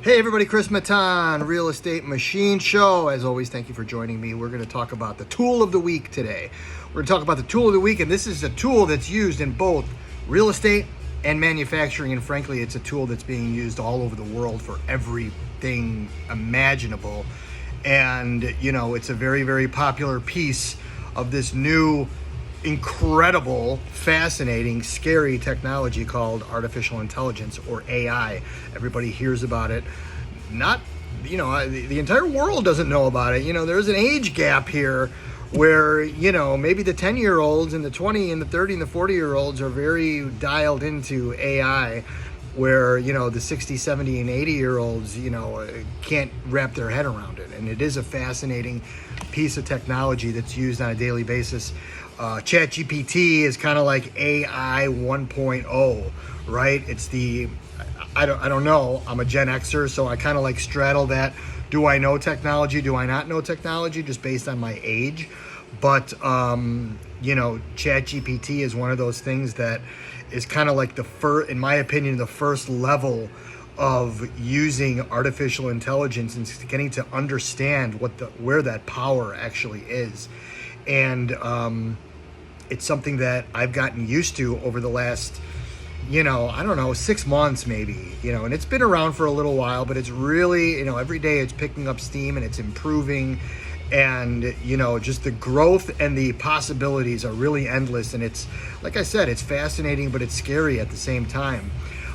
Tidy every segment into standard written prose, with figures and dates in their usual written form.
Hey everybody, Chris Matan, Real Estate Machine Show. As always, thank you for joining me. We're going to talk about the tool of the week today. We're going to talk about the tool of the week, and this is a tool that's used in both real estate and manufacturing, and frankly, it's a tool that's being used all over the world for everything imaginable. And, you know, it's a very, very popular piece of this new, incredible, fascinating, scary technology called artificial intelligence, or AI. Everybody hears about it. Not, you know, the entire world doesn't know about it. You know, there's an age gap here where, you know, maybe the 10-year-olds and the 20 and the 30 and the 40-year-olds are very dialed into AI, where, you know, the 60, 70, and 80-year-olds, you know, can't wrap their head around it. And it is a fascinating piece of technology that's used on a daily basis. ChatGPT is kind of like AI 1.0, right? It's the, I don't know. I'm a Gen Xer, so I kind of like straddle that. Do I know technology? Do I not know technology? Just based on my age. But, you know, ChatGPT is one of those things that is kind of like the first, in my opinion, the first level of using artificial intelligence and getting to understand where that power actually is. And it's something that I've gotten used to over the last, you know, I don't know, 6 months maybe, you know, and it's been around for a little while, but it's really, you know, every day it's picking up steam and it's improving. And, you know, just the growth and the possibilities are really endless. And it's, like I said, it's fascinating, but it's scary at the same time.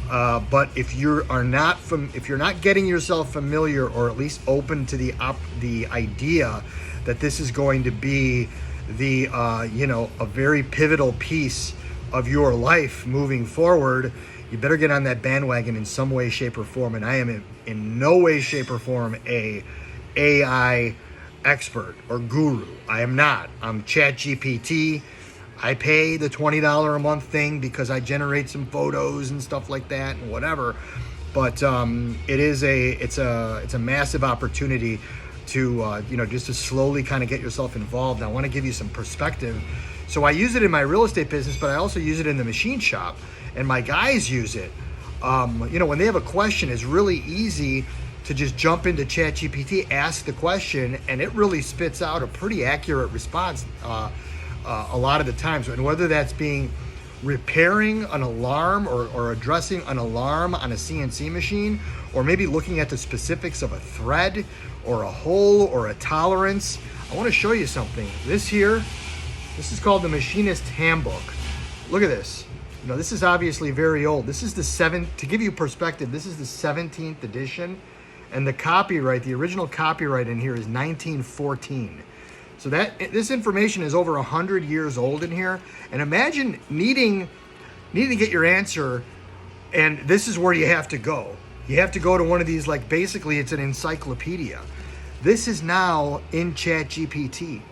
But if you're not getting yourself familiar, or at least open to the idea that this is going to be you know, a very pivotal piece of your life moving forward, you better get on that bandwagon in some way, shape, or form. And I am in no way, shape, or form a AI expert or guru. I am not. I'm ChatGPT. I pay the $20 a month thing because I generate some photos and stuff like that and whatever. But it's a massive opportunity to you know, just to slowly kind of get yourself involved. I want to give you some perspective. So I use it in my real estate business, but I also use it in the machine shop, and my guys use it. You know, when they have a question, it's really easy to just jump into ChatGPT, ask the question, and it really spits out a pretty accurate response a lot of the times. And whether that's repairing an alarm or addressing an alarm on a CNC machine, or maybe looking at the specifics of a thread or a hole or a tolerance. I want to show you something. This is called the Machinist Handbook. Look at this. You know, this is obviously very old. This is to give you perspective, this is the 17th edition, and the copyright, the original copyright in here is 1914. So this information is over 100 years old in here. And imagine needing to get your answer, and this is where you have to go. You have to go to one of these, like, basically it's an encyclopedia. This is now in ChatGPT.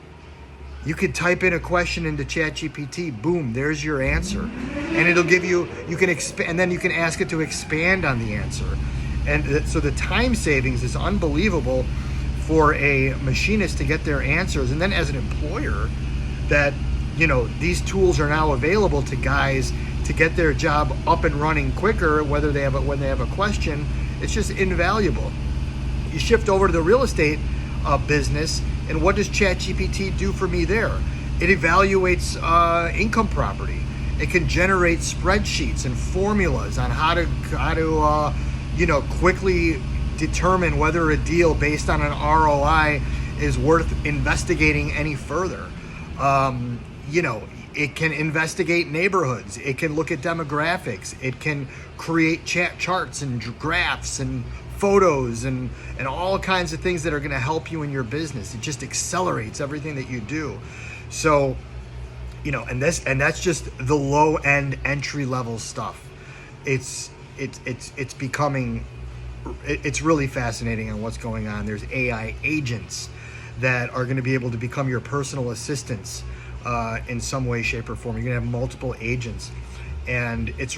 You could type in a question into ChatGPT, boom, there's your answer. And it'll give you can expand, and then you can ask it to expand on the answer. And so the time savings is unbelievable for a machinist to get their answers. And then as an employer, that, you know, these tools are now available to guys to get their job up and running quicker, when they have a question. It's just invaluable. You shift over to the real estate business, and what does ChatGPT do for me there? It evaluates income property. It can generate spreadsheets and formulas on how to you know, quickly determine whether a deal based on an ROI is worth investigating any further. You know, it can investigate neighborhoods. It can look at demographics. It can create charts and graphs and photos and all kinds of things that are going to help you in your business. It just accelerates everything that you do. So, you know, and that's just the low end entry level stuff. It's becoming, it's really fascinating on what's going on. There's AI agents that are going to be able to become your personal assistants in some way, shape, or form. You're going to have multiple agents, and it's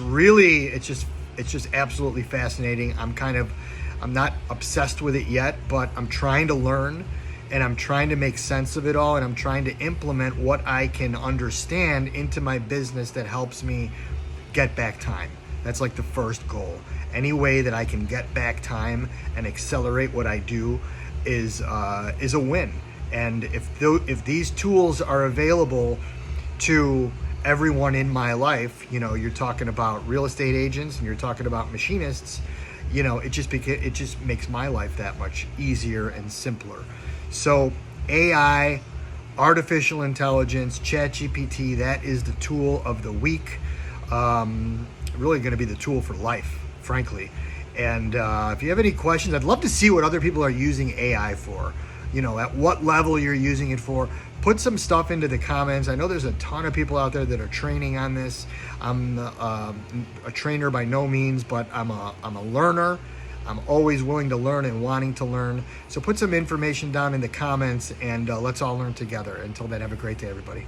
just absolutely fascinating. I'm not obsessed with it yet, but I'm trying to learn, and I'm trying to make sense of it all, and I'm trying to implement what I can understand into my business that helps me get back time. That's like the first goal. Any way that I can get back time and accelerate what I do is a win. And if these tools are available to everyone in my life, you're talking about real estate agents and you're talking about machinists, it just makes my life that much easier and simpler. So AI, artificial intelligence, ChatGPT, that is the tool of the week. Really going to be the tool for life, frankly. And if you have any questions, I'd love to see what other people are using AI for. At what level you're using it for. Put some stuff into the comments. I know there's a ton of people out there that are training on this. I'm a trainer by no means, but I'm a learner. I'm always willing to learn and wanting to learn. So put some information down in the comments, and let's all learn together. Until then, have a great day, everybody.